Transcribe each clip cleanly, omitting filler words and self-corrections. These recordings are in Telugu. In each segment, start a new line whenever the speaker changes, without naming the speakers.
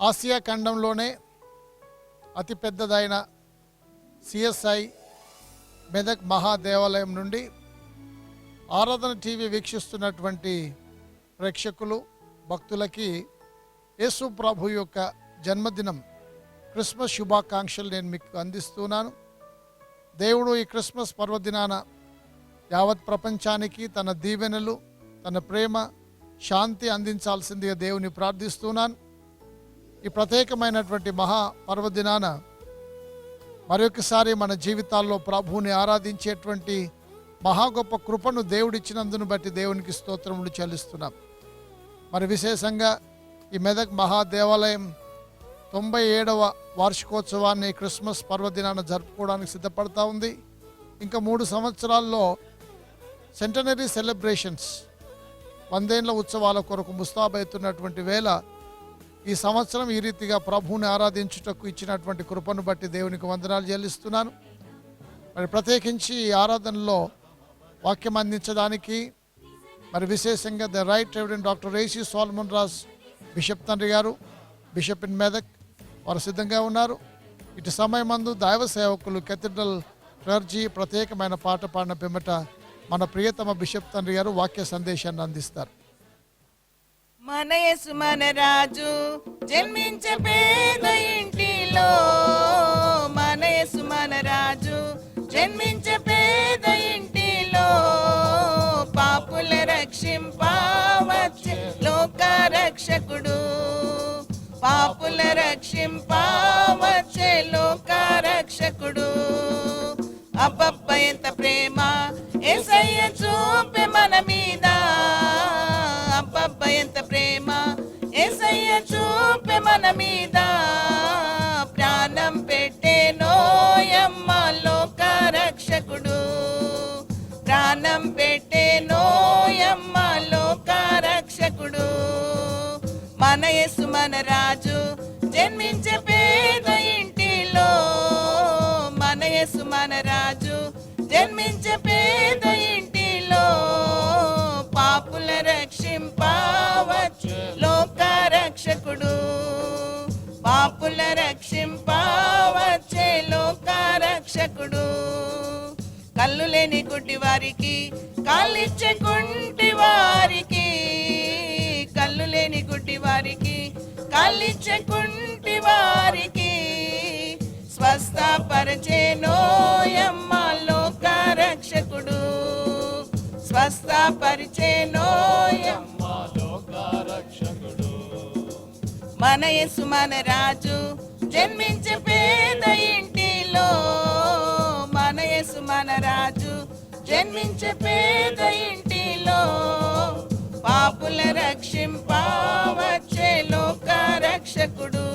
ఆసియా ఖండంలోనే అతిపెద్దదైన సిఎస్ఐ మెదక్ మహాదేవాలయం నుండి ఆరాధన టీవీ వీక్షిస్తున్నటువంటి ప్రేక్షకులు భక్తులకి యేసు ప్రభు యొక్క జన్మదినం క్రిస్మస్ శుభాకాంక్షలు నేను మీకు అందిస్తున్నాను. దేవుడు ఈ క్రిస్మస్ పర్వదినాన యావత్ ప్రపంచానికి తన దీవెనలు, తన ప్రేమ, శాంతి అందించాల్సిందిగా దేవుని ప్రార్థిస్తున్నాను. ఈ ప్రత్యేకమైనటువంటి మహా పర్వదినాన మరొకసారి మన జీవితాల్లో ప్రభువుని ఆరాధించేటువంటి మహా గొప్ప కృపను దేవుడిచ్చినందును బట్టి దేవునికి స్తోత్రములు చెల్లిస్తున్నాం. మరి విశేషంగా ఈ మెదక్ మహాదేవాలయం 97వ వార్షికోత్సవాన్ని క్రిస్మస్ పర్వదినాన జరుపుకోవడానికి సిద్ధపడతా ఉంది. ఇంకా 3 సంవత్సరాల్లో సెంటనరీ సెలబ్రేషన్స్ 100 ఏళ్ల ఉత్సవాల కొరకు ముస్తాబవుతున్నటువంటి వేళ ఈ సంవత్సరం ఈ రీతిగా ప్రభువుని ఆరాధించుటకు ఇచ్చినటువంటి కృపను బట్టి దేవునికి వందనాలు చెల్లిస్తున్నాను. మరి ప్రత్యేకించి ఈ ఆరాధనలో వాక్యం అందించడానికి మరి విశేషంగా the right reverend doctor AC Solomon Raj bishop తండ్రి గారు, బిషప్ ఇన్ మెదక్ వారు సిద్ధంగా ఉన్నారు. ఇటు సమయమందు దైవ సేవకులు కెథడ్రల్ క్లర్జీ ప్రత్యేకమైన పాట పాడిన పిమ్మట మన ప్రియతమ బిషప్ తండ్రి గారు వాక్య సందేశాన్ని అందిస్తారు.
మన యేసు మన రాజు జన్మించే పేద ఇంటిలో, మన యేసు మన రాజు జన్మించే పేద ఇంటిలో, పాపుల రక్షింపవచ్చే లోక రక్షకుడు, పాపుల రక్షింపవచ్చే లోక రక్షకుడు. అబ్బబ్బ ఎంత ప్రేమ యేసయ్య చూపే మన మీద, అబ్బబ్బ ఎంత ప్రేమ యేసయ్య చూపే మన మీద, ప్రాణం పెట్టేనోయమ్మ లోక రక్షకుడు, ప్రాణం పెట్టేనోయమ్మ లోక రక్షకుడు. మన యేసు మన రాజు జన్మించే పేద ఇంటిలో, మన యేసు మన రాజు జన్మించే పేద ఇంటిలో, పాపుల రక్షింపవచ్చే లోక రక్షకుడు, పాపుల రక్షింపవచ్చే లోక రక్షకుడు. కళ్ళు లేని గుడ్డి వారికి కాళ్ళిచ్చే కుంటి వారికి, కళ్ళు లేని గుడ్డి వారికి కాళ్ళిచ్చే కుంటి వారికి, స్వస్థపరిచేనోయమ్మ లోక రక్షకుడు, స్వస్థపరిచేనోయమ్మ లోక రక్షకుడు. మన యేసు మన రాజు జన్మించే పేద ఇంటిలో, మన యేసు మన రాజు జన్మించే పేద ఇంటిలో, పాపుల రక్షింపవచ్చే లోక రక్షకుడు,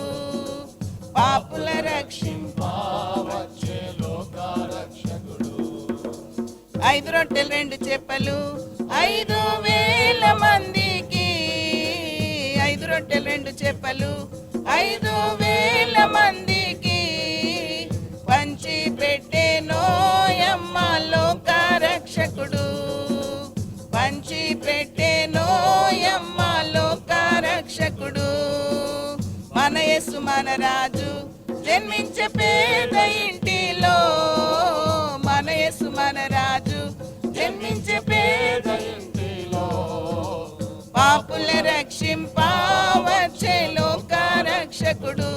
పాపుల రక్షింపవచ్చే లోక రక్షకుడు. 5 రొట్టెలు 2 చేపలు 5,000 మందికి, 5 రొట్టెలు 2 చేపలు 5,000 మందికి పంచి పెట్టేనోయమ్మ లోక రక్షకుడు, పంచి పెట్టేనోయమ్మ లోక రక్షకుడు. మన యేసు మన రాజు జన్మించే పేద ఇంటిలో, మన యేసు మన రాజు జన్మించే పేద ఇంటిలో, పాపుల రక్షింపవచ్చే లోక రక్షకుడు,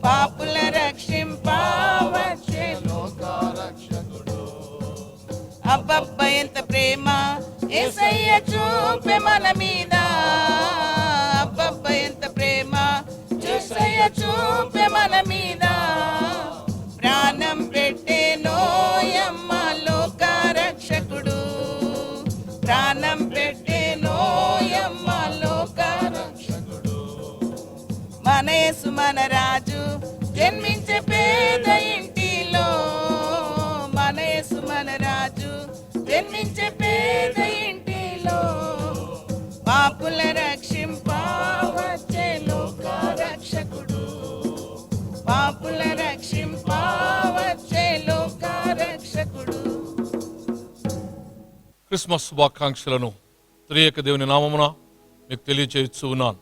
పాపుల రక్షింపవచ్చే లోక రక్షకుడు. అబ్బబ్బ ఎంత ప్రేమ యేసయ్య చూపే మన మీద, అబ్బబ్బ ఎంత ప్రేమ యేసయ్య చూపే మన మీద, ప్రాణం పెట్టేనోయమ్మ లోక రక్షకుడు, ప్రాణం పెట్టేనోయమ్మ లోక రక్షకుడు. మన యేసు మన రాజు జన్మించే పేద ఇంటిలో, మన యేసు మన రాజు జన్మించే పేద ఇంటిలో, పాపుల రక్షింపవచ్చే లోక రక్షకుడు, పాపుల రక్షింపవచ్చే లోక రక్షకుడు.
క్రిస్మస్ శుభాకాంక్షలను త్రియేక దేవుని నామమున మీకు తెలియచేస్తూ ఉన్నాను.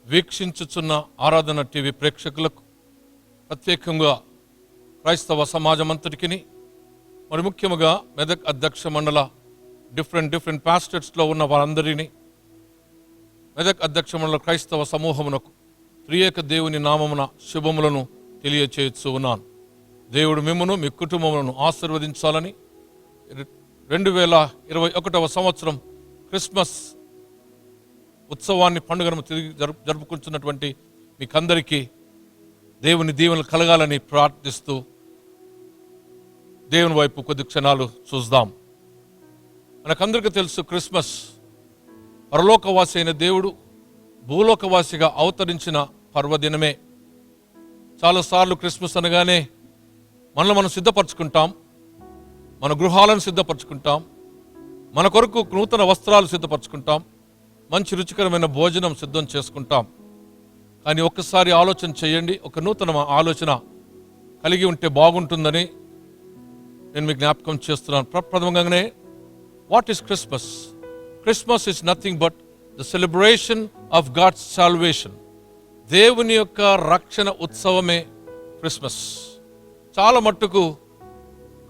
వీక్షించుచున్న ఆరాధన టీవీ ప్రేక్షకులకు, ప్రత్యేకంగా క్రైస్తవ సమాజం అంతటికి, మరి ముఖ్యంగా మెదక్ అధ్యక్ష మండల డిఫరెంట్ పాస్టర్స్లో ఉన్న వారందరినీ, మెదక్ అధ్యక్ష మండల క్రైస్తవ సమూహమునకు త్రియేక దేవుని నామమున శుభములను తెలియచేయచ్చు ఉన్నాను. దేవుడు మిమ్మును మీ కుటుంబములను ఆశీర్వదించాలని 2021వ సంవత్సరం క్రిస్మస్ ఉత్సవాన్ని, పండుగను తిరిగి జరుపుకుంటున్నటువంటి మీకందరికీ దేవుని దీవెనలు కలగాలని ప్రార్థిస్తూ దేవుని వైపు కొద్ది క్షణాలు చూద్దాం. మనకందరికీ తెలుసు, క్రిస్మస్ పరలోకవాసి అయిన దేవుడు భూలోకవాసిగా అవతరించిన పర్వదినమే. చాలాసార్లు క్రిస్మస్ అనగానే మనల్ని మనం సిద్ధపరచుకుంటాం, మన గృహాలను సిద్ధపరచుకుంటాం, మన కొరకు నూతన వస్త్రాలు సిద్ధపరచుకుంటాం, మంచి రుచికరమైన భోజనం సిద్ధం చేసుకుంటాం. కానీ ఒక్కసారి ఆలోచన చేయండి, ఒక నూతన ఆలోచన కలిగి ఉంటే బాగుంటుందని నేను మీకు జ్ఞాపకం చేస్తున్నాను. ప్రప్రథమంగానే, what is Christmas? Christmas is nothing but the celebration of God's salvation. దేవుని యొక్క రక్షణ ఉత్సవమే క్రిస్మస్. చాలా మట్టుకు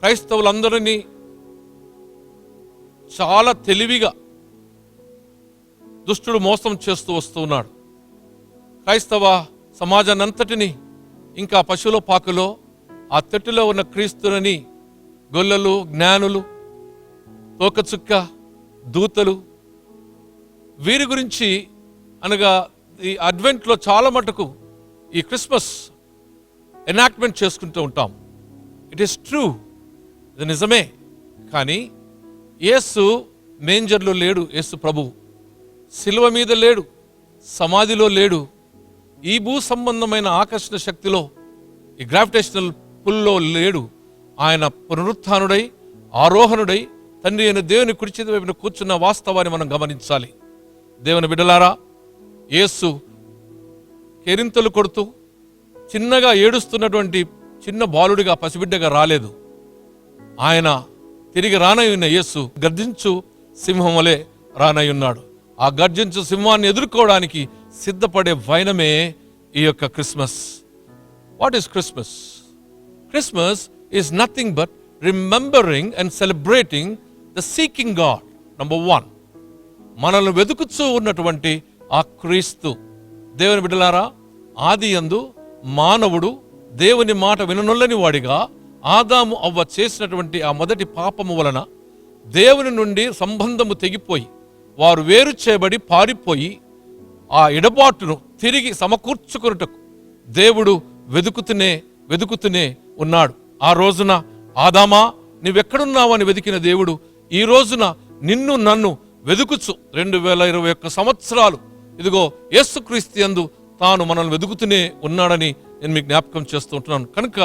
క్రైస్తవులందరినీ చాలా తెలివిగా దుష్టుడు మోసం చేస్తూ వస్తూ ఉన్నాడు. క్రైస్తవ సమాజాన్ని అంతటినీ, ఇంకా పశువుల పాకలో ఆ తొట్టిలో ఉన్న క్రీస్తులని గొల్లలు, జ్ఞానులు, తోకచుక్క, దూతలు, వీరి గురించి అనగా ఈ అడ్వెంట్లో చాలా మటుకు ఈ క్రిస్మస్ ఎనాక్ట్మెంట్ చేసుకుంటూ ఉంటాం. ఇట్ ఈస్ ట్రూ, ఇది నిజమే. కానీ యేసు మేంజర్లో లేడు. యేసు ప్రభు శిలువ మీద లేడు, సమాధిలో లేడు. ఈ భూ సంబంధమైన ఆకర్షణ శక్తిలో, ఈ గ్రావిటేషనల్ పుల్లో లేడు. ఆయన పునరుత్థానుడై, ఆరోహణుడై, తండ్రి అయిన దేవుని కుడి చేతి వైపున కూర్చున్న వాస్తవాన్ని మనం గమనించాలి. దేవుని బిడ్డలారా, యేసు కేరింతలు కొడుతూ చిన్నగా ఏడుస్తున్నటువంటి చిన్న బాలుడిగా, పసిబిడ్డగా రాలేదు. ఆయన తిరిగి రానయ్యున్న యేసు గర్జించు సింహం వలె రానయ్యున్నాడు. ఆ గర్జించు సింహాన్ని ఎదుర్కోవడానికి సిద్ధపడే వైనమే ఈ యొక్క Christmas. What is Christmas? Christmas is nothing but remembering and celebrating the seeking God. Number 1, మనల్ని వెతుకుతూ ఉన్నటువంటి ఆ క్రీస్తు. దేవుని బిడ్డలారా, ఆది యందు మానవుడు దేవుని మాట విననొల్లని వాడిగా ఆదాము అవ్వ చేసినటువంటి ఆ మొదటి పాపము వలన దేవుని నుండి సంబంధము తెగిపోయి, వారు వేరు చేయబడి పారిపోయి, ఆ ఎడబాటును తిరిగి సమకూర్చుకొనుటకు దేవుడు వెదుకుతూనే ఉన్నాడు. ఆ రోజున, ఆదామా నీవెక్కడున్నావని వెతికిన దేవుడు ఈ రోజున నిన్ను నన్ను వెదుకుచు 2021 సంవత్సరాలు ఇదిగో యేసుక్రీస్తు యందు తాను మనల్ని వెదుకుతూనే ఉన్నాడని నేను మీకు జ్ఞాపకం చేస్తూ ఉంటున్నాను. కనుక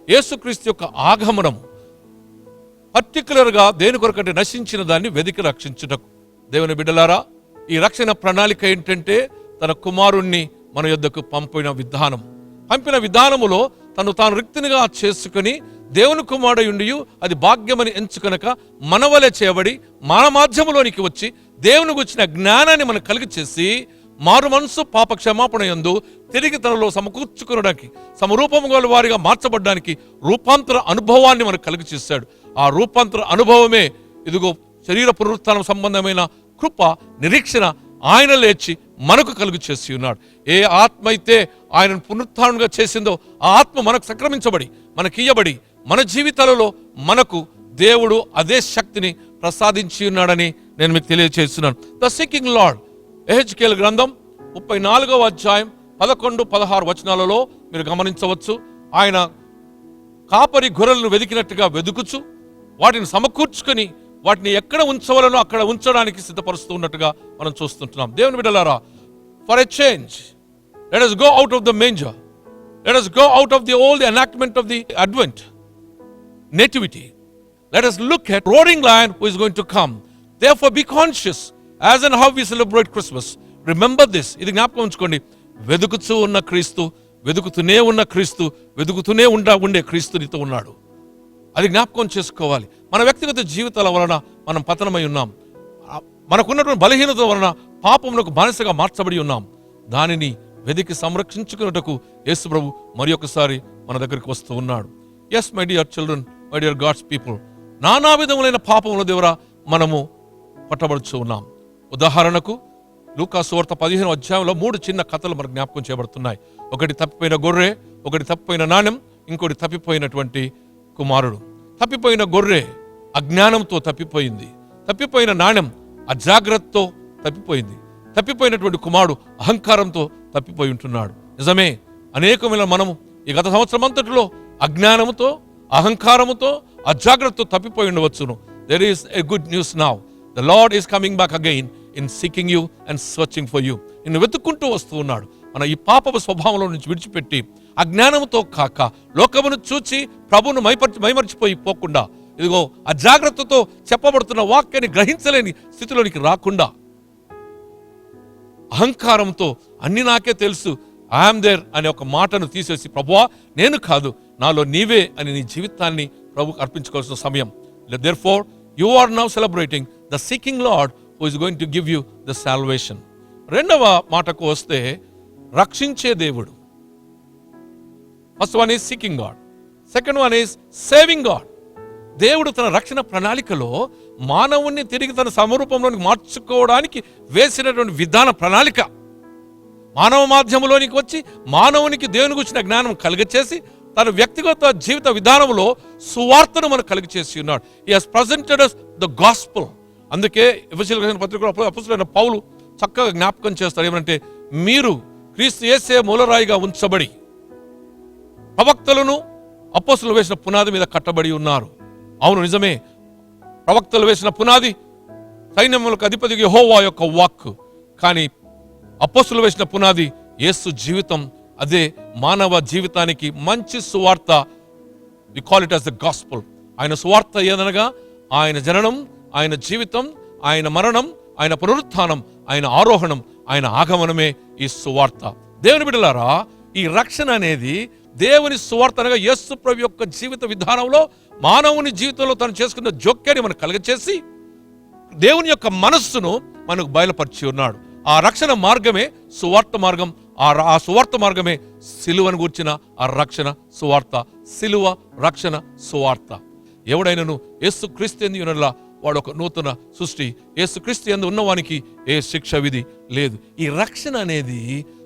యేసుక్రీస్తు యొక్క ఆగమనం పర్టికులర్గా దేని కొరకంటే నశించిన దాన్ని వెదికి రక్షించుటకు. దేవుని బిడ్డలారా, ఈ రక్షణ ప్రణాళిక ఏంటంటే తన కుమారుణ్ణి మన యొద్దకు పంపిన విధానములో తాను రిక్తినిగా చేసుకుని దేవుని కుమారుడయుండి అది భాగ్యమని ఎంచుకొనక మనవలే చేయబడి మన మాధ్యములోనికి వచ్చి దేవుని గురించిన జ్ఞానాన్ని మనకు కలిగి చేసి మారు మనసు పాప క్షమాపణ యందు తిరిగి తనలో సమకూర్చుకునడానికి, సమరూపము గల వారిగా మార్చబడ్డానికి రూపాంతర అనుభవాన్ని మనకు కలిగి చేశాడు. ఆ రూపాంతర అనుభవమే ఇదిగో శరీర పునరుత్థానం సంబంధమైన కృప, నిరీక్షణ ఆయన లేచి మనకు కలుగు చేసి ఉన్నాడు. ఏ ఆత్మ అయితే ఆయనను పునరుత్థానంగా చేసిందో ఆ ఆత్మ మనకు సంక్రమించబడి, మనకియ్యబడి, మన జీవితాలలో మనకు దేవుడు అదే శక్తిని ప్రసాదించి ఉన్నాడని నేను మీకు తెలియజేస్తున్నాను. ద సీకింగ్ లార్డ్, ఎహెజ్కేలు గ్రంథం 34వ అధ్యాయం 11-16 వచనాలలో మీరు గమనించవచ్చు. ఆయన కాపరి గొర్రెలను వెదికినట్టుగా వెదుకుచు వాటిని సమకూర్చుకొని వాటిని ఎక్కడ ఉంచవలనో అక్కడ ఉంచడానికి సిద్ధపరుస్తూ ఉన్నట్టుగా మనం చూస్తుంటున్నాం. దేవుని బిడ్డలారా, for a change let us go out of the manger, let us go out of the old enactment of the advent nativity, let us look at roaring lion who is going to come. Therefore be conscious as and how we celebrate Christmas. Remember this, ఇది జ్ఞాపకం ఉంచుకోండి. వెదుకుతూ ఉన్న క్రీస్తు, వెదుకుతూనే ఉన్న క్రీస్తు, వెదుకుతూనే ఉండే క్రీస్తు నీతో ఉన్నాడు. అది జ్ఞాపకం చేసుకోవాలి. మన వ్యక్తిగత జీవితాల వలన మనం పతనమై ఉన్నాం. మనకున్నటువంటి బలహీనత వలన పాపమునకు బానిసగా మార్చబడి ఉన్నాం. దానిని వెదికి సంరక్షించుకున్నటకు యేసు ప్రభు మరి ఒకసారి మన దగ్గరికి వస్తూ ఉన్నాడు. Yes my dear children, my dear God's people, నానా విధములైన పాపముల ద్వారా మనము పట్టబడుచు ఉన్నాం. ఉదాహరణకు లూకా సువార్త 15వ అధ్యాయంలో 3 చిన్న కథలు మనకు జ్ఞాపకం చేయబడుతున్నాయి. ఒకటి తప్పిపోయిన గొర్రె, ఒకటి తప్పిపోయిన నాణ్యం, ఇంకోటి తప్పిపోయినటువంటి కుమారుడు. తప్పిపోయిన గొర్రె అజ్ఞానంతో తప్పిపోయింది. తప్పిపోయిన నాణ్యం అజాగ్రత్తతో తప్పిపోయింది. తప్పిపోయినటువంటి కుమారుడు అహంకారంతో తప్పిపోయి ఉంటున్నాడు. నిజమే, అనేకమైన మనము ఈ గత సంవత్సరం అంతటిలో అజ్ఞానముతో, అహంకారముతో, అజాగ్రత్తతో తప్పిపోయి ఉండవచ్చును. There is a good news now. The lord is coming back again in seeking you and searching for you. నిన్ను వెతుక్కుంటూ వస్తూ ఉన్నాడు. మన ఈ పాపపు స్వభావంలో నుంచి విడిచిపెట్టి అజ్ఞానంతో కాక, లోకమును చూచి ప్రభువును మైమర్చిపోయి పోకుండా, ఇదిగో అజాగ్రత్తతో చెప్పబడుతున్న వాక్యాన్ని గ్రహించలేని స్థితిలోనికి రాకుండా, అహంకారంతో అన్ని నాకే తెలుసు, ఐఎమ్ దేర్ అనే ఒక మాటను తీసేసి, ప్రభువా నేను కాదు, నాలో నీవే అని నీ జీవితాన్ని ప్రభుకు అర్పించుకోవాల్సిన సమయం. Therefore, you are now celebrating the seeking Lord who is going to give you the salvation. రెండవ మాటకు వస్తే, రక్షించే దేవుడు. First one is seeking God, second one is saving God. దేవుడు తన రక్షణ ప్రణాళికలో మానవుణ్ణి తిరిగి తన సమరూపంలోనికి మార్చుకోవడానికి వేసినటువంటి విధాన ప్రణాళిక, మానవ మాధ్యమంలోనికి వచ్చి మానవునికి దేవుని గురించిన జ్ఞానం కలుగచేసి తన వ్యక్తిగత జీవిత విధానంలో సువార్తను మనకు కలుగచేసి ఉన్నాడు. He has presented us the gospel. అందుకే ఎఫెసీయులకు రాసిన పత్రికలో అపోస్తలుడైన పౌలు చక్కగా జ్ఞాపకం చేస్తారు. ఏమంటే, మీరు క్రీస్తు యేసే మూలరాయిగా ఉంచబడి ప్రవక్తలను అపోస్తలులు వేసిన పునాది మీద కట్టబడి ఉన్నారు. అవును, నిజమే, ప్రవక్తలు వేసిన పునాది సైన్యములకు అధిపతి యెహోవా యొక్క వాక్కు. కానీ అపోస్తలులు వేసిన పునాది యేసు జీవితం. అదే మానవ జీవితానికి మంచి సువార్త. We call it as the gospel. ఆయన సువార్త ఏదనగా ఆయన జననం, ఆయన జీవితం, ఆయన మరణం, ఆయన పునరుత్థానం, ఆయన ఆరోహణం, ఆయన ఆగమనమే ఈ సువార్త. దేవుని బిడ్డలారా, ఈ రక్షణ అనేది దేవుని సువార్త అనగా యేసు ప్రభు యొక్క జీవిత విధానంలో మానవుని జీవితంలో తను చేసుకున్న జోక్యాన్ని మనకు కలుగచేసి దేవుని యొక్క మనస్సును మనకు బయలుపరిచి ఉన్నాడు. ఆ రక్షణ మార్గమే సువార్త మార్గం. ఆ సువార్త మార్గమే సిలువను గూర్చిన ఆ రక్షణ సువార్త. సిలువ రక్షణ సువార్త. ఎవడైనను యేసు క్రీస్తు యందు ఉన్నలా వాడు ఒక నూతన సృష్టి. యేసు క్రీస్తు యందు ఉన్నవానికి ఏ శిక్ష విధి లేదు. ఈ రక్షణ అనేది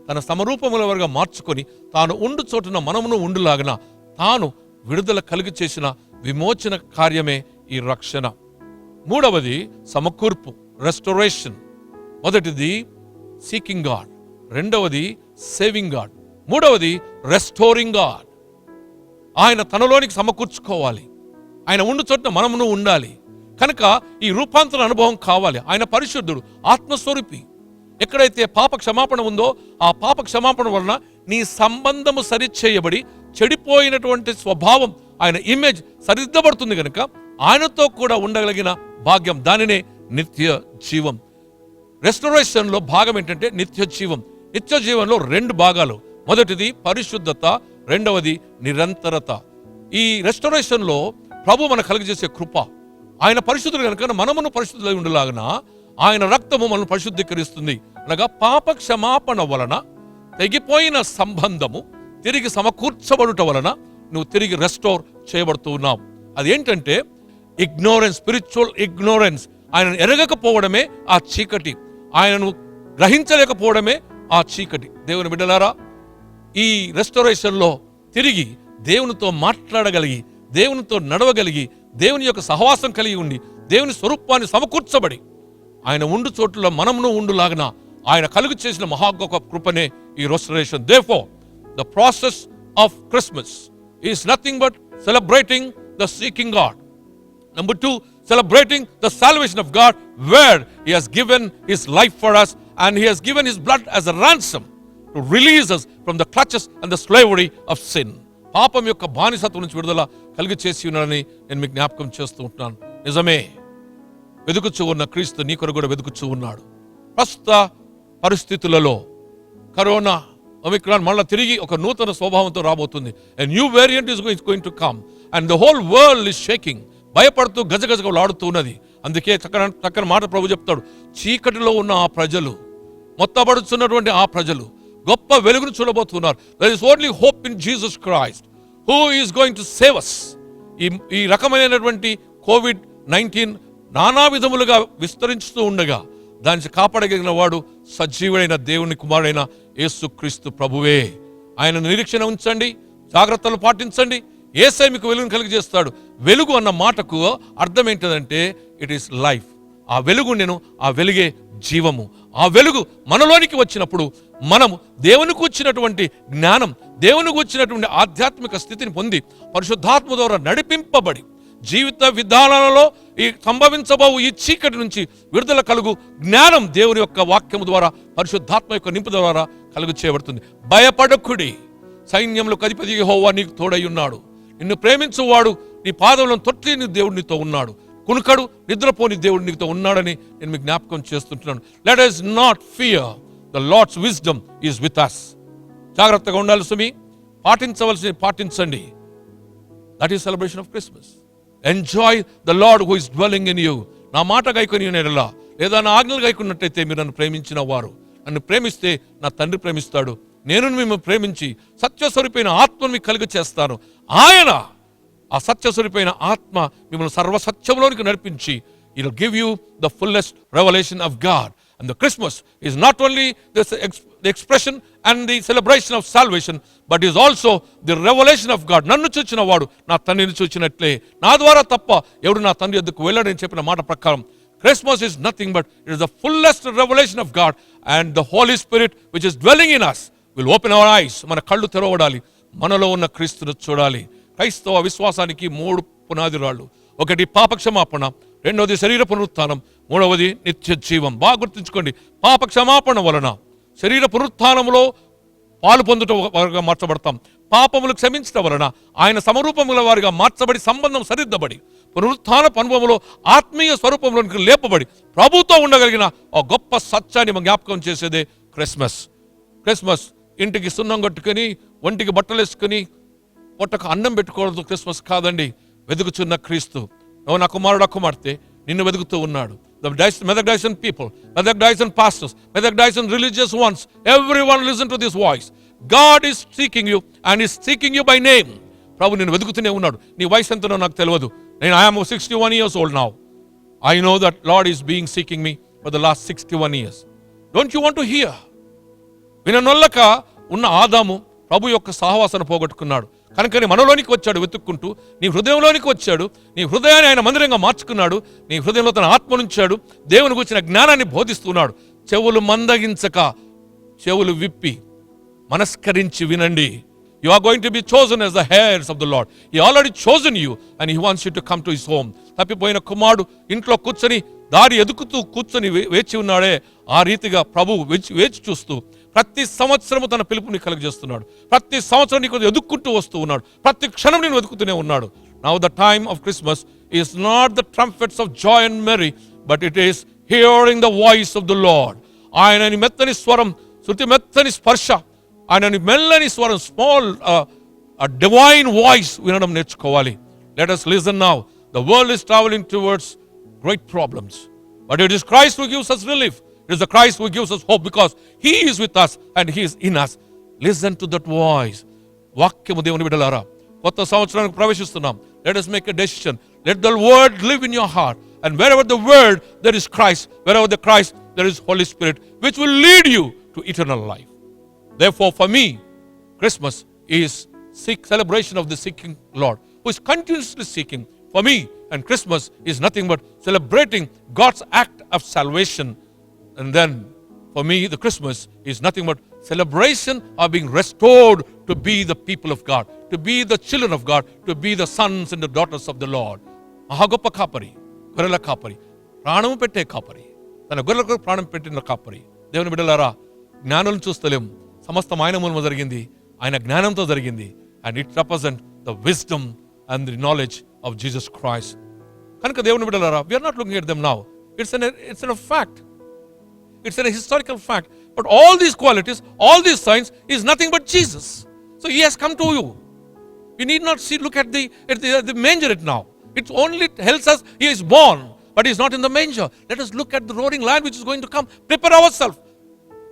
తన సమరూపముల వరగా మార్చుకొని తాను ఉండు చోటున మనమును ఉండులాగన తాను విడుదల కలిగి చేసిన విమోచన కార్యమే ఈ రక్షణ. మూడవది సమకూర్పు, రెస్టోరేషన్. మొదటిది సీకింగ్ గాడ్, రెండవది సేవింగ్ గాడ్, మూడవది రెస్టోరింగ్ గాడ్. ఆయన తనలోనికి సమకూర్చుకోవాలి. ఆయన ఉండు చోటున మనమును ఉండాలి. కనుక ఈ రూపాంతర అనుభవం కావాలి. ఆయన పరిశుద్ధుడు, ఆత్మస్వరూపి. ఎక్కడైతే పాప క్షమాపణ ఉందో ఆ పాప క్షమాపణ వలన నీ సంబంధము సరిచేయబడి చెడిపోయినటువంటి స్వభావం, ఆయన ఇమేజ్ సరిదిద్దబడుతుంది. కనుక ఆయనతో కూడా ఉండగలిగిన భాగ్యం, దానినే నిత్య జీవం. రెస్టోరేషన్లో భాగం ఏంటంటే నిత్య జీవం. నిత్య జీవంలో 2 భాగాలు. మొదటిది పరిశుద్ధత, రెండవది నిరంతరత. ఈ రెస్టోరేషన్లో ప్రభు మనకు కలుగజేసే కృప. ఆయన పరిశుద్ధుడు కనుక మనమును పరిశుద్ధులై ఉండలాగన ఆయన రక్తము మనల్ని పరిశుద్ధీకరిస్తుంది. అనగా పాప క్షమాపణ వలన తెగిపోయిన సంబంధము తిరిగి సమకూర్చబడుట వలన నువ్వు తిరిగి రెస్టోర్ చేయబడుతూ ఉన్నావు. అదేంటంటే ఇగ్నోరెన్స్, స్పిరిచువల్ ఇగ్నోరెన్స్. ఆయనను ఎరగకపోవడమే ఆ చీకటి, ఆయనను గ్రహించలేకపోవడమే ఆ చీకటి. దేవుని బిడ్డలారా, ఈ రెస్టోరేషన్లో తిరిగి దేవునితో మాట్లాడగలిగి, దేవునితో నడవగలిగి, దేవుని యొక్క సహవాసం కలిగి ఉండి, దేవుని స్వరూపాన్ని సమకూర్చబడి ఆయన ఉండు చోట్ల మనమును ఉండులాగన ఆయన కలుగు చేసిన మహాగొప్ప కృపనే ఈ restoration. Therefore, the process of Christmas is nothing but celebrating the seeking God. Number 2, celebrating the salvation of God, where He has given His life for us and He has given His blood as a ransom to release us from the clutches and the slavery of sin. పాపం యొక్క బానిసత్వం నుంచి విడుదల కలిగి చేసి ఉన్నానని నేను మీకు జ్ఞాపకం చేస్తూ ఉంటున్నాను. నిజమే, వెతుకుచూ ఉన్న క్రీస్తు నీ కొరకు కూడా వెతుకుచూ ఉన్నాడు. ప్రస్తుత పరిస్థితులలో కరోనా, ఒమిక్రాన్ మళ్ళీ తిరిగి ఒక నూతన స్వభావంతో రాబోతుంది. A new variant is going to come and the whole world is shaking. భయపడుతూ గజగజలాడుతూ ఉన్నది. అందుకే చక్కని మాట ప్రభు చెప్తాడు, చీకటిలో ఉన్న ఆ ప్రజలు మొత్తబడుతున్నటువంటి ఆ ప్రజలు గొప్ప వెలుగును చూడబోతున్నారు. There is only hope in Jesus Christ who is going to save us. ఈ రకమైనటువంటి COVID-19 నానా విధములుగా విస్తరిస్తూ ఉండగా దాన్ని కాపాడగలిగిన వాడు సజీవుడైన దేవుని కుమారుడైన యేసుక్రీస్తు ప్రభువే. ఆయన నిరీక్షణ ఉంచండి, జాగ్రత్తలు పాటించండి. యేసే మీకు వెలుగును కలిగజేస్తాడు. వెలుగు అన్న మాటకు అర్థం ఏంటంటే ఇట్ ఈస్ లైఫ్. ఆ వెలుగు నేను, ఆ వెలుగే జీవము. ఆ వెలుగు మనలోనికి వచ్చినప్పుడు మనము దేవునికి వచ్చినటువంటి జ్ఞానం, దేవునికి వచ్చినటువంటి ఆధ్యాత్మిక స్థితిని పొంది పరిశుద్ధాత్మ ద్వారా నడిపింపబడి జీవిత విధానాలలో ఈ సంభవించబోవు ఈ చీకటి నుంచి విడుదల కలుగు జ్ఞానం దేవుని యొక్క వాక్యము ద్వారా, పరిశుద్ధాత్మ యొక్క నింపు ద్వారా కలుగు చేయబడుతుంది. భయపడకుడి, సైన్యములకు అధిపతి యెహోవా నీకు తోడై ఉన్నాడు. నిన్ను ప్రేమించువాడు నీ పాదములను తొట్టి నీ దేవుడు నీతో ఉన్నాడు. కునుకడు, నిద్రపోని దేవుడు నీతో ఉన్నాడని నేను మీకు జ్ఞాపకం చేస్తుంటున్నాను. Let us not fear, the Lord's wisdom is with us. జాగ్రత్తగా ఉండాలి సుమి, పాటించవలసి పాటించండి. That is celebration of Christmas. Enjoy the lord who is dwelling in you. నా మాట గైకొని నేనలా, లేదా నా ఆజ్ఞలు గైకున్నట్టయితే మీరు నన్ను ప్రేమించిన వారు. నన్ను ప్రేమిస్తే నా తండ్రి ప్రేమిస్తాడు. నేను మిమ్మల్ని ప్రేమించి సత్యస్వరూపైన ఆత్మను మీకు కలుగ చేస్తాను. ఆయన ఆ సత్యస్వరూపైన ఆత్మ మిమ్మల్ని సర్వసత్యంలోనికి నడిపించి it will give you the fullest revolution of God. And the Christmas is not only the expression and the celebration of salvation, but is also the revelation of God. నన్ను చూచిన వాడు నా తండ్రిని చూచినట్లే, నా ద్వారా తప్ప ఎవడు నా తండ్రి వద్దకు వెళ్ళాడని చెప్పిన మాట ప్రకారం Christmas is nothing but it is the fullest revelation of God, and the Holy Spirit which is dwelling in us will open our eyes. మన కళ్ళు తెరవడాలి, మనలో ఉన్న క్రీస్తును చూడాలి. క్రైస్తవ విశ్వాసానికి 3 పునాది రాళ్ళు. ఒకటి పాప క్షమాపణ, రెండవది శరీర పునరుత్థానం, మూడవది నిత్య జీవం. బాగా గుర్తుంచుకోండి, పాప క్షమాపణ వలన శరీర పునరుత్థానంలో పాలు పొందుట వారిగా మార్చబడతాం. పాపములు క్షమించడం వలన ఆయన సమరూపముల వారిగా మార్చబడి సంబంధం సరిద్దబడి పునరుత్థాన అనుభవంలో ఆత్మీయ స్వరూపంలోనికి లేపబడి ప్రభుతో ఉండగలిగిన ఆ గొప్ప సత్యాన్ని మనం జ్ఞాపకం చేసేదే క్రిస్మస్. క్రిస్మస్ ఇంటికి సున్నం కొట్టుకొని, ఒంటికి బట్టలు వేసుకొని, పొట్టకు అన్నం పెట్టుకోవడం క్రిస్మస్ కాదండి. వెతుకుచున్న క్రీస్తు, నువ్వు నా కుమారుడు కుమార్తె నిన్ను వెతుకుతూ ఉన్నాడు. The Methodized people, Methodized pastors, Methodized religious ones, everyone listen to this voice. God is seeking you and is seeking you by name. ప్రభు నిన్ను వెతుకుతూనే ఉన్నాడు. నీ వయసు ఎంతనో నాకు తెలియదు. I am 61 years old now. I know that Lord is seeking me for the last 61 years. Don't you want to hear? విననొల్లక ఉన్న ఆదాము ప్రభు యొక్క సహవాసాన్ని పోగొట్టుకున్నాడు. కనుకని మనలోనికి వచ్చాడు వెతుక్కుంటూ, నీ హృదయంలోనికి వచ్చాడు. నీ హృదయాన్ని ఆయన మందిరంగా మార్చుకున్నాడు. నీ హృదయంలో తన ఆత్మనుంచాడు. దేవుని గురించిన జ్ఞానాన్ని బోధిస్తున్నాడు. చెవులు మందగించక చెవులు విప్పి మనస్కరించి వినండి. You are going to be chosen as the heirs of the Lord. He already chosen you and he wants you to come to his home. తప్పిపోయిన కుమారుడు ఇంట్లో కూర్చొని దారి ఎదుకుతూ కూర్చొని వేచి ఉన్నాడే, ఆ రీతిగా ప్రభు వేచి చూస్తూ ప్రతి సంవత్సరము తన పిలుపుని కలుగజేస్తున్నాడు. ప్రతి సంవత్సరం నీకు ఎదుక్కుంటూ వస్తూ ఉన్నాడు. ప్రతి క్షణం నేను వెతుకుతూనే ఉన్నాడు. Now the time of Christmas is not the trumpets of joy and merry, but it is hearing the voice of the Lord. ఆయనని మెత్తని స్వరం, శృతి మెత్తని స్పర్శ, ఆయనని మెల్లని స్వరం, స్మాల్ డివైన్ వాయిస్ వినడం నేర్చుకోవాలి. Let us listen now. The world is traveling towards great problems, but it is Christ who gives us relief. It is the Christ who gives us hope because he is with us and he is in us. Listen to that voice. వాక్యము దేవుని బిడ్డలారా, కొత్త సంవత్సరానికి ప్రవేశిస్తున్నాం. Let us make a decision. Let the word live in your heart, and wherever the word there is Christ, wherever the Christ there is Holy Spirit, which will lead you to eternal life. Therefore for me Christmas is celebration of the seeking Lord who is continuously seeking. For me, and Christmas is nothing but celebrating God's act of salvation. And then for me the Christmas is nothing but celebration of being restored to be the people of God, to be the children of God, to be the sons and the daughters of the Lord. మహాగొప్ప కాపరి, గొర్రెల కాపరి, ప్రాణము పెట్టే కాపరి, తన గొర్రెలకు ప్రాణం పెట్టిన కాపరి. దేవుని బిడ్డలారా, జ్ఞానం చూస్తలేం, సమస్తం ఆయన మూలము జరిగింది, ఆయన జ్ఞానంతో జరిగింది. And it represents the wisdom and the knowledge of Jesus Christ. కనుక దేవుని బిడ్డలారా, we are not looking at them now. It's a fact. It's a historical fact. But all these qualities, all these signs is nothing but Jesus. So he has come to you. We need not look at the manger it now. It only tells us he is born, but he is not in the manger. Let us look at the roaring lion which is going to come. Prepare ourselves.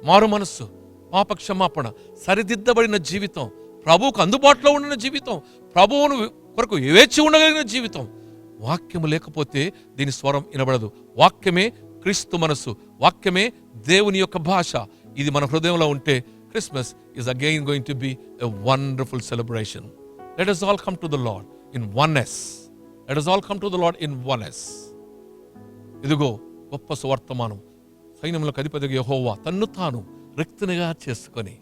మారు మనస్సు, పాప క్షమాపణ, సరిదిద్దబడిన జీవితం, ప్రభువుకు అందుబాటులో ఉండిన జీవితం, ప్రభువును కొరకు వేచి ఉండగలిగిన జీవితం. వాక్యము లేకపోతే దీని స్వరం వినబడదు. వాక్యమే క్రీస్తు మనస్సు, వాక్యమే దేవుని యొక్క భాష. ఇది మన హృదయంలో ఉంటే Christmas is again going to be a wonderful celebration. Let us all come to the Lord in oneness. Let us all come to the Lord in oneness. ఇదిగో గొప్ప సువర్తమానం. సైన్యములకు అధిపతిగా యెహోవా తన్ను తాను రిక్తునిగా చేసుకొని,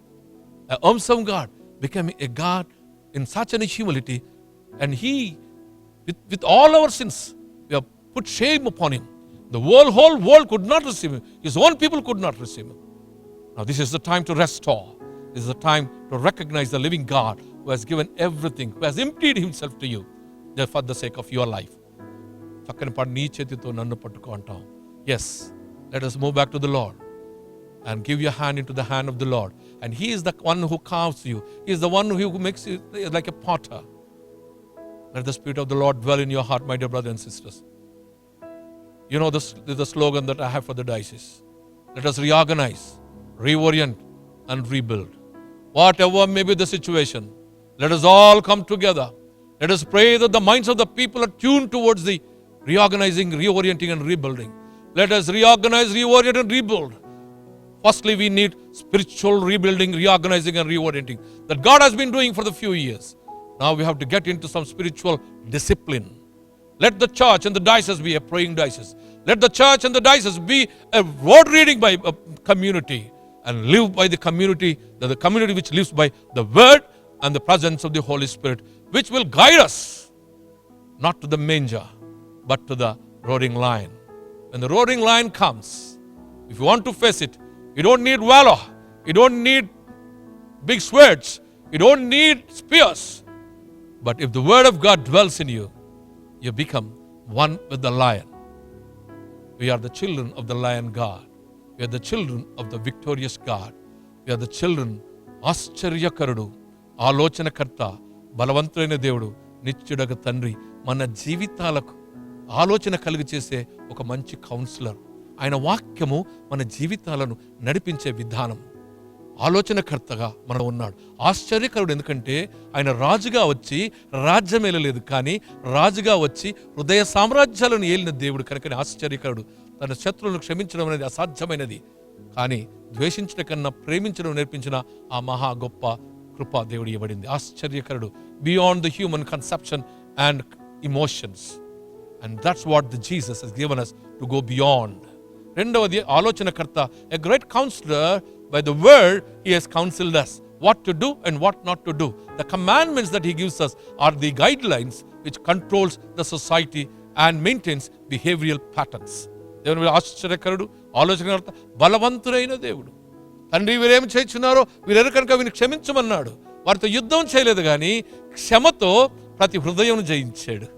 a awesome God became a God in such an humility, and he with all our sins we have put shame upon him. The whole world could not receive him. His own people could not receive him. Now this is the time to restore. This is the time to recognize the living God who has given everything, who has emptied himself to you for the sake of your life. చక్కని పాడు, నీ చేతితో నన్ను పట్టుకో అంటాం. Yes, let us move back to the Lord and give your hand into the hand of the Lord. And he is the one who carves you. He is the one who makes you like a potter. Let the Spirit of the Lord dwell in your heart, my dear brothers and sisters. You know this is the slogan that I have for the diocese. Let us reorganize, reorient and rebuild. Whatever may be the situation, let us all come together. Let us pray that the minds of the people are tuned towards the reorganizing, reorienting and rebuilding. Let us reorganize, reorient and rebuild. Firstly, we need spiritual rebuilding, reorganizing and reorienting that God has been doing for the few years. Now we have to get into some spiritual discipline. Let the church and the diocese be a praying diocese. Let the church and the diocese be a word reading by a community, and live by the community, the community which lives by the word and the presence of the Holy Spirit, which will guide us not to the manger but to the roaring lion. When the roaring lion comes, if you want to face it, you don't need valor, you don't need big swords, you don't need spears. But if the word of God dwells in you, you become one with the lion. We are the children of the lion God. We are the children of the victorious God. We are the children, ఆశ్చర్యకరుడు, ఆలోచనకర్త, బలవంతుడైన దేవుడు, నిత్యుడగ తండ్రి, మన జీవితాలకు ఆలోచన కలుగు చేసే ఒక మంచి కౌన్సిలర్. ఆయన వాక్యము మన జీవితాలను నడిపించే విధానం. ఆలోచనకర్తగా మనం ఉన్నాడు. ఆశ్చర్యకరుడు ఎందుకంటే ఆయన రాజుగా వచ్చి రాజ్యం ఏలలేదు, కానీ రాజుగా వచ్చి హృదయ సామ్రాజ్యాలను ఏలిన దేవుడు కనుకనే ఆశ్చర్యకరుడు. తన శత్రువులను క్షమించడం అనేది అసాధ్యమైనది, కానీ ద్వేషించడం కన్నా ప్రేమించడం నేర్పించిన ఆ మహా గొప్ప కృప దేవుడు ఇవ్వబడింది. ఆశ్చర్యకరుడు, beyond the human conception and emotions, and that's what the Jesus has given us to go beyond. రెండవది ఆలోచనకర్త, a great counsellor. By the word he has counseled us what to do and what not to do. The commandments that he gives us are the guidelines which controls the society and maintains behavioral patterns. దేవుని ఆశ్చర్యకరుడు, ఆలోచనకర్త, బలవంతుడైన దేవుడు. తండ్రి వీరేం చేస్తున్నారో వీరెరు కనుక వీరిని క్షమించమన్నాడు. వారితో యుద్ధం చేయలేదు, కానీ క్షమతో ప్రతి హృదయం జయించాడు.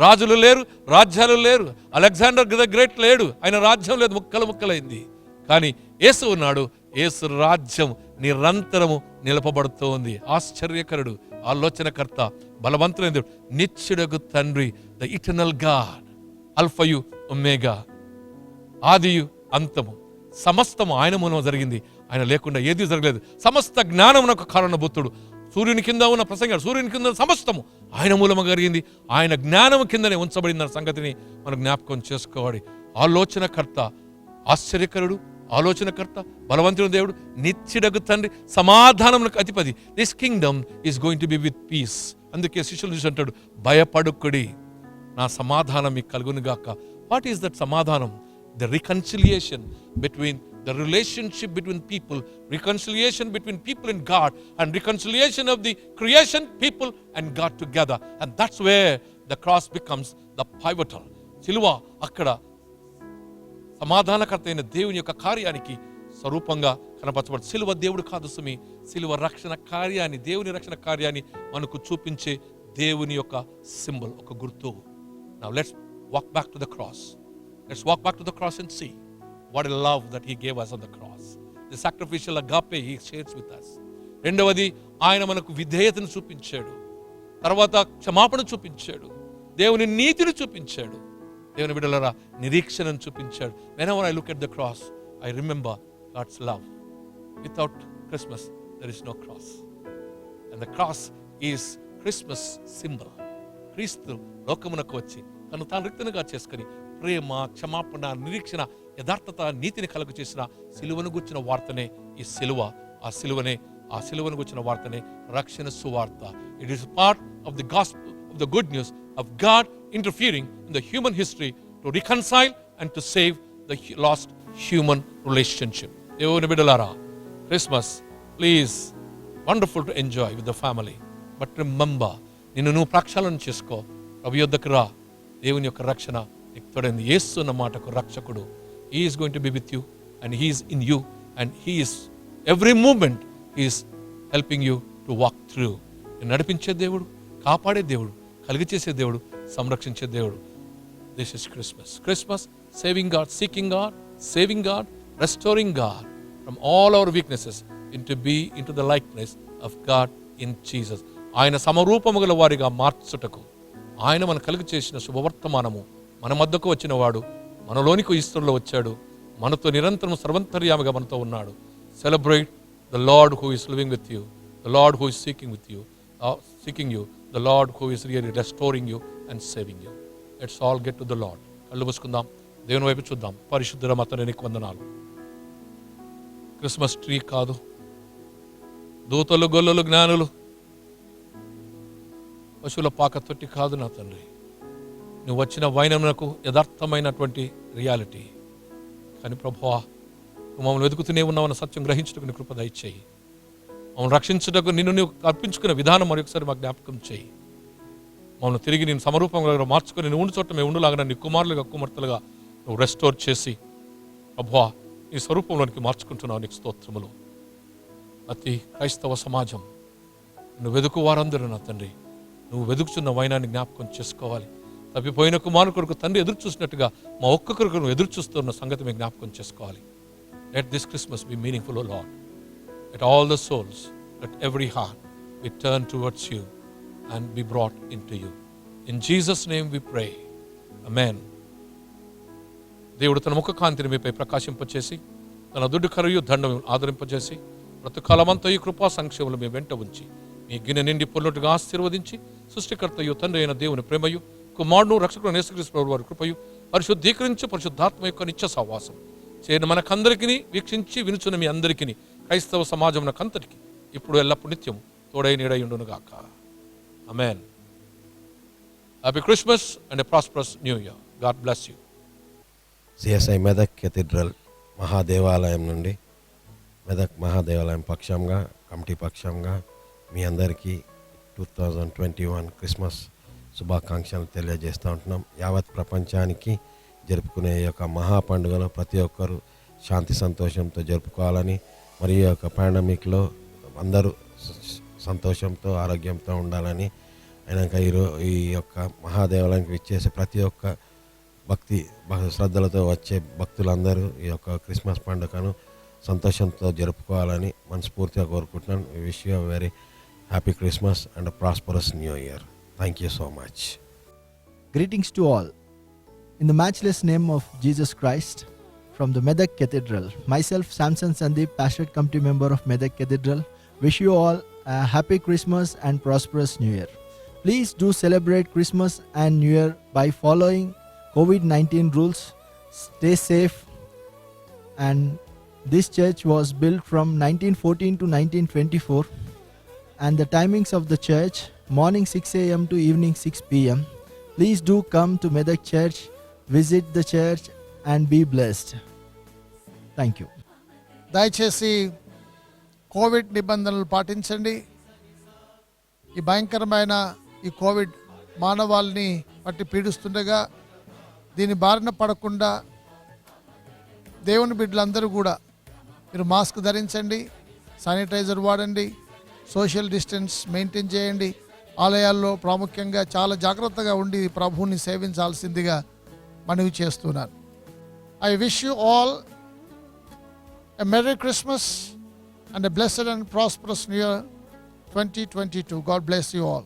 రాజులు లేరు, రాజ్యాలు లేరు. అలెగ్జాండర్ ద గ్రేట్ లేడు, ఆయన రాజ్యం లేదు, ముక్కలు ముక్కలైంది. కానీ యేసు ఉన్నాడు, యేసు రాజ్యం నిరంతరము నిలపబడుతూ ఉంది. ఆశ్చర్యకరుడు, ఆలోచనకర్త, బలవంతుడైన దేవుడు, నిత్యుడగు తండ్రి, ద ఇటర్నల్ గాడ్, అల్ఫయు ఒమేగా, ఆదియు అంతము, సమస్తము ఆయన మూలము జరిగింది. ఆయన లేకుండా ఏది జరగలేదు. సమస్త జ్ఞానమునకు కారణభూతుడు. సూర్యుని కింద ఉన్న ప్రసంగాలు, సూర్యుని కింద సమస్తము ఆయన మూలము జరిగింది. ఆయన జ్ఞానము కిందనే ఉంచబడిందన్న సంగతిని మనం జ్ఞాపకం చేసుకోవాలి. ఆలోచనకర్త, ఆశ్చర్యకరుడు, ఆలోచనకర్త, బలవంతుడు దేవుడు, నిత్యుడగు తండ్రి, సమాధానమునకు అధిపతి. This Kingdom is going to be with peace. అందుకే శిష్యులు చూసి అంటాడు, భయపడుకుడి, నా సమాధానం మీకు కలుగును గాక. వాట్ ఈస్ దట్ సమాధానం? The reconciliation between the relationship between people, reconciliation between people and God, and reconciliation of the creation, people and God together. And that's where the cross becomes the pivotal. సిలువ అక్కడ సమాధానకర్త అయిన దేవుని యొక్క కార్యానికి స్వరూపంగా కనపరచబడు. సిలువ దేవుడు కాదు సుమి, సిలువ రక్షణ కార్యాన్ని, దేవుని రక్షణ కార్యాన్ని మనకు చూపించే దేవుని యొక్క సింబల్, ఒక గుర్తు. Now let's walk back to the cross. Let's walk back to the cross and see what a love that he gave us on the cross. The sacrificial agape he shares with us. రెండవది, ఆయన మనకు విధేయతను చూపించాడు. తర్వాత క్షమాపణ చూపించాడు. దేవుని నీతిని చూపించాడు. దేవుని బిడ్డలారా, నిరీక్షణను చూపించాడు. Whenever I look at the cross, I remember God's love. Without Christmas, there is no cross. And the cross is Christmas symbol. క్రీస్తు లోకమునకు వచ్చి తను తాను రిక్తనుగా చేసుకుని ప్రేమ, క్షమాపణ, నిరీక్షణ, యథార్థత, నీతిని కలుగు చేసిన సిలువను గుర్చిన వార్తనే ఈ సిలువ. ఆ సిలువను గుర్చిన వార్తనే రక్షణ సువార్త. It is part of the gospel of the good news of God interfering in the human history to reconcile and to save the last human relationship. దేవుని బిడ్డలారా, Christmas please wonderful to enjoy with the family. But remember, నువ్వు ప్రక్షాళన చేసుకో, ప్రభు యొద్దకు రా. దేవుని యొక్క రక్షణ నీకు తోడైంది. యేసు అన్న మాటకు రక్షకుడు. He is going to be with you and he is in you and he is every moment he is helping you to walk through. నడిపించే దేవుడు, కాపాడే దేవుడు, కలిగి చేసే దేవుడు, సంరక్షించే దేవుడు. This is Christmas. Christmas, saving God, seeking God, saving God, restoring God from all our weaknesses into the likeness of God in Jesus. ఆయన సమరూపము గల వారిగా మార్చుటకు ఆయన మన కలిగి చేసిన శుభవర్తమానము. మన మధ్యకు వచ్చిన వాడు మనలోనికి ఈస్టర్లో వచ్చాడు. మనతో నిరంతరం సర్వంతర్యామిగా మనతో ఉన్నాడు. Celebrate the lord who is living with you, the lord who is seeking you, the lord who is really restoring you and saving you. Let's all get to the lord. కళ్ళు మూసుకుందాం, దేవుని వైపు చూద్దాం. పరిశుద్ధుల మతనే నీకు వందనాలు. క్రిస్మస్ ట్రీ కాదు, దూతలు, గొల్లలు, జ్ఞానులు, పశువుల పాక తొట్టి కాదు నా తండ్రి. నువ్వు వచ్చిన వైనమునకు యథార్థమైనటువంటి రియాలిటీ. కానీ ప్రభువా, నువ్వు మమ్మల్ని వెతుకుతూనే ఉన్నావన్న సత్యం గ్రహించుటకు నీ కృప దయచేయి. మమ్మల్ని రక్షించుటకు నిన్ను నువ్వు అర్పించుకునే విధానం మరొకసారి మాకు జ్ఞాపకం చేయి. మమ్మల్ని తిరిగి నేను సమరూపంగా మార్చుకొని నువ్వు ఉండి చోట మేము ఉండులాగా నీ కుమారులుగా, కుమార్తెలుగా నువ్వు రెస్టోర్ చేసి ప్రభువా నీ స్వరూపంలోనికి మార్చుకుంటున్నావు. నీకు స్తోత్రములు. అతి క్రైస్తవ సమాజం నువ్వు వెతుకు వారందరూ నా తండ్రి, నువ్వు వెతుకుతున్న వైనాన్ని జ్ఞాపకం చేసుకోవాలి. తప్పిపోయిన కుమారుని కొరకు తండ్రి ఎదురు చూసినట్టుగా మా ఒక్కొక్కరికి నువ్వు ఎదురు చూస్తున్న సంగతి మేము జ్ఞాపకం చేసుకోవాలి. Let this Christmas be meaningful O Lord. Let all the souls, let every heart be turn towards you and be brought in to you. In Jesus name we pray, amen. దేవుడు తన ముఖ కాంతిని మీపై ప్రకాశింపచేసి, తన దుడ్డు కరయు దండం ఆదరింపజేసి, బ్రతుకాలమంతా ఈ కృపా సంక్షేమలు మీ వెంట ఉంచి, మీ గిన్నె నిండి పొల్లుట్టుగా ఆశీర్వదించి, సృష్టికర్తయు తండ్రి అయిన దేవుని ప్రేమయు, కుమారుడు రక్షకుడు యేసుక్రీస్తు ప్రభువు వారి కృపయు, పరిశుద్ధీకరించి పరిశుద్ధాత్మ యొక్క నిత్య సహవాసం చేయని మనకందరికీ, వీక్షించి వినుచున్న మీ అందరికీ, క్రైస్తవ సమాజమునకంతటికి ఇప్పుడు ఎల్లప్పుడు నిత్యం తోడై నీడై ఉండునుగాక. Amen. Happy Christmas and a prosperous new year. God bless you.
CSI Medak cathedral మహాదేవాలయం నుండి, మెదక్ మహాదేవాలయం పక్షంగా, కమిటీ పక్షంగా మీ అందరికీ 2021 క్రిస్మస్ శుభాకాంక్షలు తెలియజేస్తూ ఉంటున్నాం. యావత్ ప్రపంచానికి జరుపుకునే ఈ యొక్క మహా పండుగలో ప్రతి ఒక్కరూ శాంతి సంతోషంతో జరుపుకోవాలని, మరి ఈ యొక్క పాండమిక్లో అందరూ సంతోషంతో ఆరోగ్యంతో ఉండాలని, అయినాక ఈ యొక్క మహాదేవాలయానికి విచ్చేసే ప్రతి ఒక్క భక్తి శ్రద్ధలతో వచ్చే భక్తులందరూ ఈ యొక్క క్రిస్మస్ పండుగను సంతోషంతో జరుపుకోవాలని మనస్ఫూర్తిగా కోరుకుంటున్నాను. We wish you very happy Christmas and prosperous new Year. Thank you so much.
Greetings to all. In the matchless name of Jesus Christ, from the Medak Cathedral, myself, Samson Sandeep, Pastorate Committee member of Medak Cathedral, wish you all a happy Christmas and prosperous New Year. Please do celebrate Christmas and New Year by following COVID-19 rules. Stay safe. And this church was built from 1914 to 1924. And the timings of the church, morning 6 a.m. to evening 6 p.m. Please do come to Medak Church, visit the church and be blessed. Thank you.
దయచేసి కోవిడ్ నిబంధనలు పాటించండి. ఈ భయంకరమైన ఈ కోవిడ్ మానవాళిని పట్టి పీడిస్తుండగా దీని బారిన పడకుండా దేవుని బిడ్డలందరూ కూడా మీరు మాస్క్ ధరించండి, శానిటైజర్ వాడండి, సోషల్ డిస్టెన్స్ మెయింటైన్ చేయండి. ఆలయాల్లో ప్రాముఖ్యంగా చాలా జాగ్రత్తగా ఉండి ప్రభువుని సేవించాల్సిందిగా మనవి చేస్తున్నాను. I wish you all a merry Christmas and a blessed and prosperous New Year 2022. God bless you all.